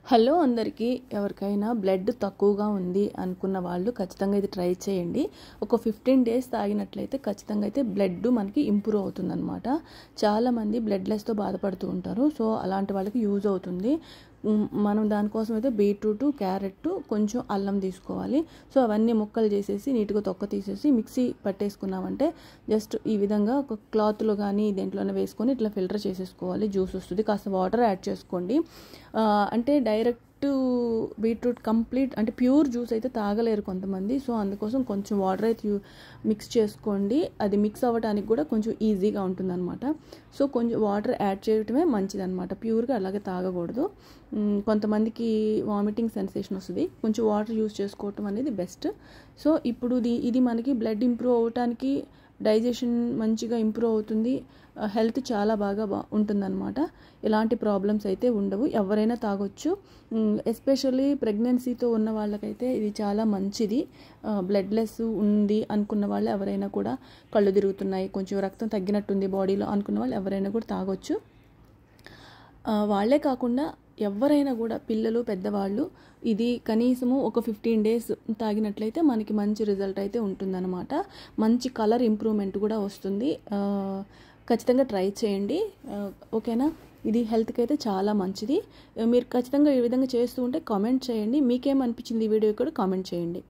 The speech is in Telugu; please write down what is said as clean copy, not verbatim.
హలో అందరికీ ఎవరికైనా బ్లడ్ తక్కువగా ఉంది అనుకున్న వాళ్ళు ఖచ్చితంగా ఇది ట్రై చేయండి. ఒక 15 డేస్ తాగినట్లయితే ఖచ్చితంగా అయితే బ్లడ్ మనకి ఇంప్రూవ్ అవుతుందన్నమాట. చాలామంది బ్లడ్లెస్తో బాధపడుతూ ఉంటారు. సో అలాంటి వాళ్ళకి యూజ్ అవుతుంది. మనం దానికోసం అయితే బీట్రూట్, క్యారెట్, కొంచెం అల్లం తీసుకోవాలి. సో అవన్నీ ముక్కలు చేసేసి నీట్గా తొక్క తీసేసి మిక్సీ పట్టేసుకున్నామంటే జస్ట్ ఈ విధంగా ఒక క్లాత్లో కానీ దేంట్లోనే వేసుకొని ఇట్లా ఫిల్టర్ చేసేసుకోవాలి. జ్యూస్ వస్తుంది. కాస్త వాటర్ యాడ్ చేసుకోండి. అంటే డైరెక్ట్ బీట్రూట్ కంప్లీట్ అంటే ప్యూర్ జ్యూస్ అయితే తాగలేరు కొంతమంది. సో అందుకోసం కొంచెం వాటర్ అయితే మిక్స్ చేసుకోండి. అది మిక్స్ అవ్వడానికి కూడా కొంచెం ఈజీగా ఉంటుందన్నమాట. సో కొంచెం వాటర్ యాడ్ చేయటమే మంచిదన్నమాట. ప్యూర్గా అలాగే తాగకూడదు. కొంతమందికి వామిటింగ్ సెన్సేషన్ వస్తుంది. కొంచెం వాటర్ యూజ్ చేసుకోవటం అనేది బెస్ట్. సో ఇప్పుడు ఇది మనకి బ్లడ్ ఇంప్రూవ్ అవ్వటానికి, డైజెషన్ మంచిగా ఇంప్రూవ్ అవుతుంది. హెల్త్ చాలా బాగా ఉంటుందన్నమాట. ఎలాంటి ప్రాబ్లమ్స్ అయితే ఉండవు. ఎవరైనా తాగొచ్చు. ఎస్పెషల్లీ ప్రెగ్నెన్సీతో ఉన్న వాళ్ళకైతే ఇది చాలా మంచిది. బ్లడ్లెస్ ఉంది అనుకున్న వాళ్ళు ఎవరైనా కూడా, కళ్ళు తిరుగుతున్నాయి, కొంచెం రక్తం తగ్గినట్టుంది బాడీలో అనుకున్న వాళ్ళు ఎవరైనా కూడా తాగొచ్చు. వాళ్ళే కాకుండా ఎవరైనా కూడా, పిల్లలు, పెద్దవాళ్ళు ఇది కనీసము ఒక 15 డేస్ తాగినట్లయితే మనకి మంచి రిజల్ట్ అయితే ఉంటుందన్నమాట. మంచి కలర్ ఇంప్రూవ్మెంట్ కూడా వస్తుంది. ఖచ్చితంగా ట్రై చేయండి. ఓకేనా? ఇది హెల్త్కి అయితే చాలా మంచిది. మీరు ఖచ్చితంగా ఈ విధంగా చేస్తూ ఉంటే కామెంట్ చేయండి. మీకేమనిపించింది ఈ వీడియో కూడా కామెంట్ చేయండి.